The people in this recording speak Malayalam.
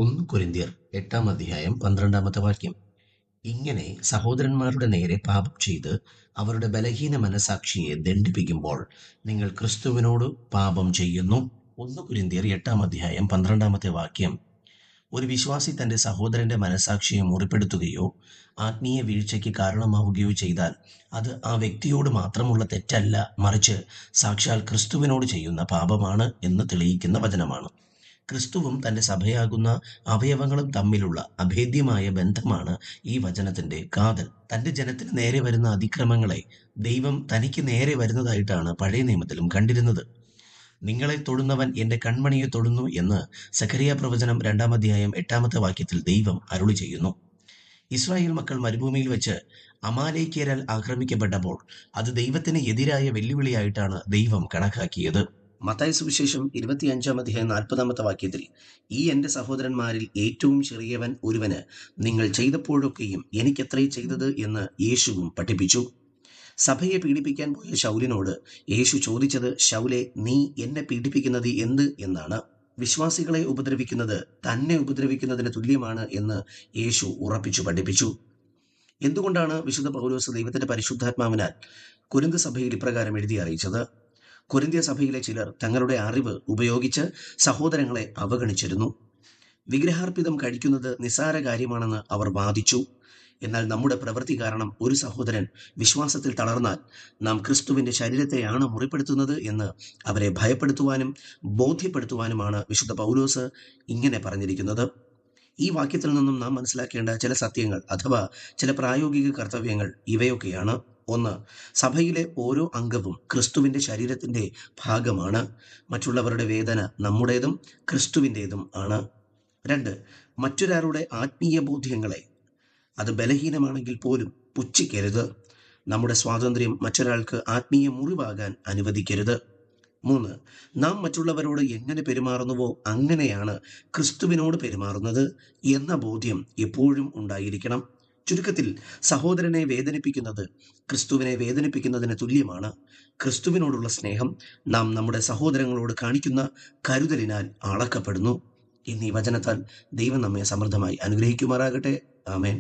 1 കൊരിന്ത്യർ 8-12 ഇങ്ങനെ സഹോദരന്മാരുടെ നേരെ പാപം ചെയ്ത് അവരുടെ ബലഹീന മനസാക്ഷിയെ ദണ്ഡിപ്പിക്കുമ്പോൾ നിങ്ങൾ ക്രിസ്തുവിനോട് പാപം ചെയ്യുന്നു. 1 കൊരിന്ത്യർ 8-12 ഒരു വിശ്വാസി തന്റെ സഹോദരന്റെ മനസാക്ഷിയെ മുറിപ്പെടുത്തുകയോ ആത്മീയ വീഴ്ചയ്ക്ക് കാരണമാവുകയോ ചെയ്താൽ അത് ആ വ്യക്തിയോട് മാത്രമുള്ള തെറ്റല്ല, മറിച്ച് സാക്ഷാൽ ക്രിസ്തുവിനോട് ചെയ്യുന്ന പാപമാണ് എന്ന് തെളിയിക്കുന്ന വചനമാണ്. ക്രിസ്തുവും തന്റെ സഭയാകുന്ന അവയവങ്ങളും തമ്മിലുള്ള അഭേദ്യമായ ബന്ധമാണ് ഈ വചനത്തിന്റെ കാതൽ. തന്റെ ജനത്തിന് നേരെ വരുന്ന അതിക്രമങ്ങളെ ദൈവം തനിക്ക് നേരെ വരുന്നതായിട്ടാണ് പഴയ നിയമത്തിലും കണ്ടിരുന്നത്. നിങ്ങളെ തൊടുന്നവൻ എന്റെ കൺമണിയെ തൊടുന്നു എന്ന് സഖറിയ പ്രവചനം 2-8 ദൈവം അരുളി ചെയ്യുന്നു. ഇസ്രായേൽ മക്കൾ മരുഭൂമിയിൽ വെച്ച് അമാലേക്യരാൽ ആക്രമിക്കപ്പെട്ടപ്പോൾ അത് ദൈവത്തിന് എതിരായ വെല്ലുവിളിയായിട്ടാണ് ദൈവം കണക്കാക്കിയത്. മത്തായി സുവിശേഷം 25-40 ഈ എന്റെ സഹോദരന്മാരിൽ ഏറ്റവും ചെറിയവൻ ഒരുവന് നിങ്ങൾ ചെയ്തപ്പോഴൊക്കെയും എനിക്കെത്രേ ചെയ്തത് എന്ന് യേശുവും പഠിപ്പിച്ചു. സഭയെ പീഡിപ്പിക്കാൻ പോയ ശൗലിനോട് യേശു ചോദിച്ചത്, ശൗലെ, നീ എന്നെ പീഡിപ്പിക്കുന്നത് എന്ത് എന്നാണ്. വിശ്വാസികളെ ഉപദ്രവിക്കുന്നത് തന്നെ ഉപദ്രവിക്കുന്നതിന് തുല്യമാണ് എന്ന് യേശു ഉറപ്പിച്ചു പഠിപ്പിച്ചു. എന്തുകൊണ്ടാണ് വിശുദ്ധ പൗലോസ് ദൈവത്തിന്റെ പരിശുദ്ധാത്മാവിനാൽ കൊരിന്ത് സഭയിൽ ഇപ്രകാരം എഴുതി അറിയിച്ചത്? കൊരിന്ത്യ സഭയിലെ ചിലർ തങ്ങളുടെ അറിവ് ഉപയോഗിച്ച് സഹോദരങ്ങളെ അവഗണിച്ചിരുന്നു. വിഗ്രഹാർപ്പിതം കഴിക്കുന്നത് നിസ്സാര കാര്യമാണെന്ന് അവർ വാദിച്ചു. എന്നാൽ നമ്മുടെ പ്രവൃത്തി കാരണം ഒരു സഹോദരൻ വിശ്വാസത്തിൽ തളർന്നാൽ നാം ക്രിസ്തുവിന്റെ ശരീരത്തെയാണ് മുറിപ്പെടുത്തുന്നത് എന്ന് അവരെ ഭയപ്പെടുത്തുവാനും ബോധ്യപ്പെടുത്തുവാനുമാണ് വിശുദ്ധ പൗലോസ് ഇങ്ങനെ പറഞ്ഞിരിക്കുന്നത്. ഈ വാക്യത്തിൽ നിന്നും നാം മനസ്സിലാക്കേണ്ട ചില സത്യങ്ങൾ അഥവാ ചില പ്രായോഗിക കർത്തവ്യങ്ങൾ ഇവയൊക്കെയാണ്. 1. സഭയിലെ ഓരോ അംഗവും ക്രിസ്തുവിന്റെ ശരീരത്തിന്റെ ഭാഗമാണ്. മറ്റുള്ളവരുടെ വേദന നമ്മുടേതും ക്രിസ്തുവിൻ്റെതും ആണ്. 2. മറ്റൊരാളുടെ ആത്മീയ ബോധ്യങ്ങളെ, അത് ബലഹീനമാണെങ്കിൽ പോലും, പുച്ഛിക്കരുത്. നമ്മുടെ സ്വാതന്ത്ര്യം മറ്റൊരാൾക്ക് ആത്മീയ മുറിവാകാൻ അനുവദിക്കരുത്. 3. നാം മറ്റുള്ളവരോട് എങ്ങനെ പെരുമാറുന്നുവോ അങ്ങനെയാണ് ക്രിസ്തുവിനോട് പെരുമാറുന്നത് എന്ന ബോധ്യം എപ്പോഴും ഉണ്ടായിരിക്കണം. ചുരുക്കത്തിൽ, സഹോദരനെ വേദനിപ്പിക്കുന്നത് ക്രിസ്തുവിനെ വേദനിപ്പിക്കുന്നതിന് തുല്യമാണ്. ക്രിസ്തുവിനോടുള്ള സ്നേഹം നാം നമ്മുടെ സഹോദരങ്ങളോട് കാണിക്കുന്ന കരുതലിനാൽ അളക്കപ്പെടുന്നു. എന്നീ വചനത്താൽ ദൈവം നമ്മെ സമൃദ്ധമായി അനുഗ്രഹിക്കുമാറാകട്ടെ. ആമേൻ.